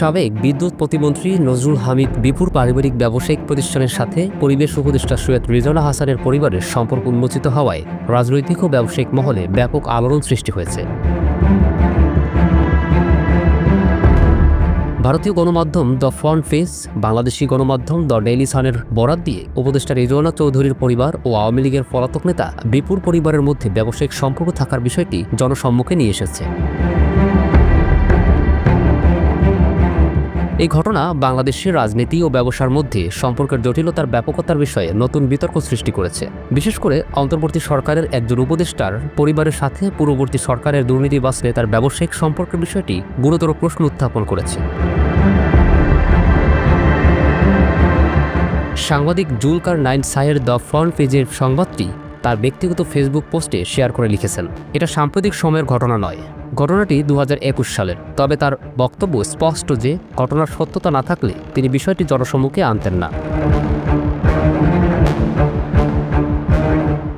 সাবেক বিদ্যুৎ প্রতিমন্ত্রী নজরুল হামিদ বিপুর পারিবারিক ব্যবসায়িক প্রতিষ্ঠানের সাথে পরিবেশ উপদেষ্টা সৈয়দ রিজওয়ানা হাসানের পরিবারের সম্পর্ক উন্মোচিত হওয়ায় রাজনৈতিক ও ব্যবসায়িক মহলে ব্যাপক আলোড়ন সৃষ্টি হয়েছে। ভারতীয় গণমাধ্যম দ্য ফ্রন্ট পেজ, বাংলাদেশি গণমাধ্যম দ্য ডেইলি সানের বরাত দিয়ে উপদেষ্টা রিজওয়ানা চৌধুরীর পরিবার ও আওয়ামী লীগের পলাতক নেতা বিপুর পরিবারের মধ্যে ব্যবসায়িক সম্পর্ক থাকার বিষয়টি জনসম্মুখে নিয়ে এসেছে। এই ঘটনা বাংলাদেশের রাজনীতি ও ব্যবসার মধ্যে সম্পর্কের জটিলতার ব্যাপকতার বিষয়ে নতুন বিতর্ক সৃষ্টি করেছে। বিশেষ করে অন্তর্বর্তী সরকারের একজন উপদেষ্টার পরিবারের সাথে পূর্ববর্তী সরকারের দুর্নীতিবাজ নেতার ব্যবসায়িক সম্পর্কের বিষয়টি গুরুতর প্রশ্ন উত্থাপন করেছে। সাংবাদিক Zulkar nine Saher the front পেজের সংবাদটি তার ব্যক্তিগত ফেসবুক পোস্টে শেয়ার করে লিখেছেন, এটা সাম্প্রতিক সময়ের ঘটনা নয়, ঘটনাটি 2021 সালের। তবে তার বক্তব্য স্পষ্ট যে ঘটনার সত্যতা না থাকলে তিনি বিষয়টি জনসম্মুখে আনতেন না।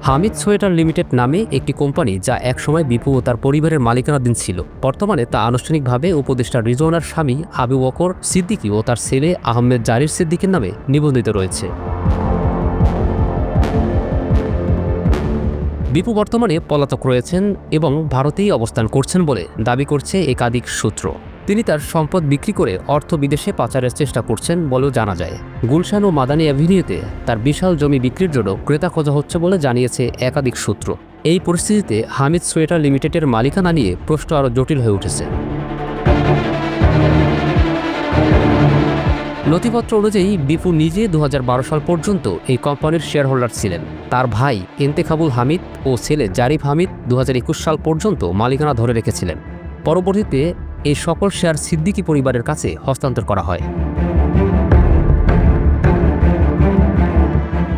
হামিদ সোয়েটার লিমিটেড নামে একটি কোম্পানি, যা একসময় বিপু ও তার পরিবারের মালিকানাধীন ছিল, বর্তমানে তা আনুষ্ঠানিকভাবে উপদেষ্টা রিজওয়ানার স্বামী আবু বকর সিদ্দিকী ও তার ছেলে আহমেদ জারির সিদ্দিকীর নামে নিবন্ধিত রয়েছে। বিপু বর্তমানে পলাতক রয়েছেন এবং ভারতেই অবস্থান করছেন বলে দাবি করছে একাধিক সূত্র। তিনি তার সম্পদ বিক্রি করে অর্থ বিদেশে পাচারের চেষ্টা করছেন বলেও জানা যায়। গুলশান ও মাদানী অ্যাভিনিউতে তার বিশাল জমি বিক্রির জন্য ক্রেতা খোঁজা হচ্ছে বলে জানিয়েছে একাধিক সূত্র। এই পরিস্থিতিতে হামিদ সোয়েটার লিমিটেডের মালিকানা নিয়ে প্রশ্ন আরও জটিল হয়ে উঠেছে। নথিপত্র অনুযায়ী বিপু নিজে 2012 সাল পর্যন্ত এই কোম্পানির শেয়ার হোল্ডার ছিলেন। তার ভাই ইন্তেখাবুল হামিদ ও ছেলে জারিফ হামিদ 2021 সাল পর্যন্ত মালিকানা ধরে রেখেছিলেন। পরবর্তীতে এই সকল শেয়ার সিদ্দিকী পরিবারের কাছে হস্তান্তর করা হয়।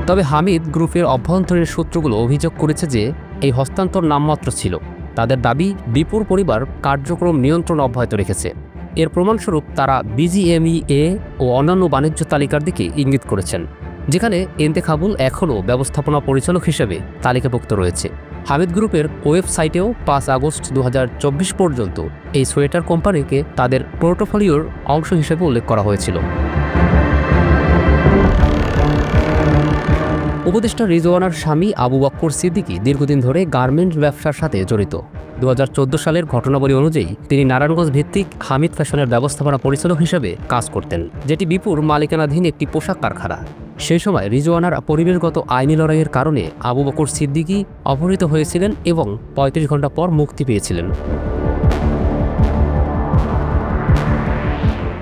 তবে হামিদ গ্রুপের অভ্যন্তরীণ সূত্রগুলো অভিযোগ করেছে যে এই হস্তান্তর নামমাত্র ছিল। তাদের দাবি, বিপুর পরিবার কার্যক্রম নিয়ন্ত্রণ অব্যাহত রেখেছে। এর প্রমাণস্বরূপ তারা বিজিএমইএ ও অন্যান্য বাণিজ্য তালিকার দিকে ইঙ্গিত করেছেন, যেখানে ইন্তেখাবুল এখনও ব্যবস্থাপনা পরিচালক হিসেবে তালিকাভুক্ত রয়েছে। হামিদ গ্রুপের ওয়েবসাইটেও 5 আগস্ট 2024 পর্যন্ত এই সোয়েটার কোম্পানিকে তাদের পোর্টফোলিওর অংশ হিসেবে উল্লেখ করা হয়েছিল। উপদেষ্টা রিজওয়ানার স্বামী আবু বকর সিদ্দিকী দীর্ঘদিন ধরে গার্মেন্টস ব্যবসার সাথে জড়িত। 2014 সালের ঘটনাবলী অনুযায়ী তিনি নারায়ণগঞ্জ ভিত্তিক হামিদ ফ্যাশনের ব্যবস্থাপনা পরিচালক হিসেবে কাজ করতেন, যেটি বিপুর মালিকানাধীন একটি পোশাক কারখানা। সেই সময় রিজওয়ানার পরিবেশগত আইনি লড়াইয়ের কারণে আবু বকর সিদ্দিকী অপহৃত হয়েছিলেন এবং 35 ঘণ্টা পর মুক্তি পেয়েছিলেন।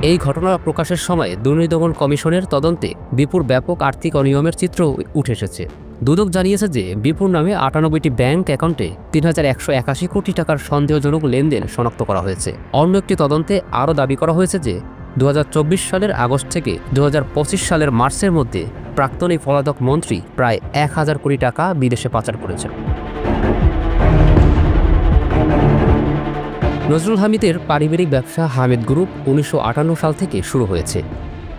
এই ঘটনা প্রকাশের সময় দুর্নীতি দমন কমিশনের তদন্তে বিপুর ব্যাপক আর্থিক অনিয়মের চিত্র উঠে এসেছে। দুদক জানিয়েছে যে বিপুর নামে 98টি ব্যাংক অ্যাকাউন্টে 3181 কোটি টাকার সন্দেহজনক লেনদেন শনাক্ত করা হয়েছে। অন্য একটি তদন্তে আরও দাবি করা হয়েছে যে 2024 সালের আগস্ট থেকে 2025 সালের মার্চের মধ্যে প্রাক্তন এই পলাতক মন্ত্রী প্রায় 1000 কোটি টাকা বিদেশে পাচার করেছেন। নজরুল হামিদের পারিবারিক ব্যবসা হামিদ গ্রুপ 1958 সাল থেকে শুরু হয়েছে।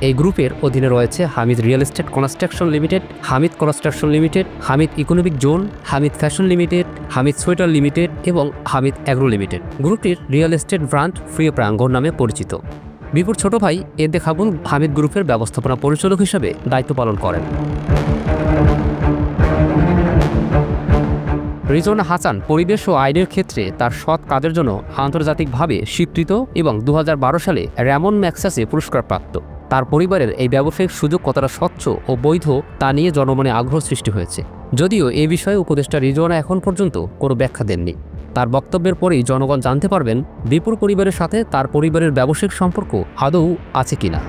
এই গ্রুপের অধীনে রয়েছে Hamid real estate construction limited, Hamid construction limited, Hamid economic zone, Hamid fashion limited, Hamid sweater limited এবং হামিদ অ্যাগ্রো লিমিটেড। গ্রুপটির real estate brand Priyo Prangon নামে পরিচিত। বিপুর ছোট ভাই ইন্তেখাবুল হামিদ গ্রুপের ব্যবস্থাপনা পরিচালক হিসেবে দায়িত্ব পালন করেন। রিজওয়ানা হাসান পরিবেশ ও আইনের ক্ষেত্রে তার সৎ কাজের জন্য আন্তর্জাতিকভাবে স্বীকৃত এবং 2012 সালে র্যামন ম্যাগসেসে পুরস্কারপ্রাপ্ত। তার পরিবারের এই ব্যবসায়িক সুযোগ কতটা স্বচ্ছ ও বৈধ তা নিয়ে জনমনে আগ্রহ সৃষ্টি হয়েছে। যদিও এ বিষয়ে উপদেষ্টা রিজওয়ানা এখন পর্যন্ত কোনো ব্যাখ্যা দেননি। তার বক্তব্যের পরেই জনগণ জানতে পারবেন বিপুর পরিবারের সাথে তার পরিবারের ব্যবসায়িক সম্পর্ক আদৌ আছে কিনা।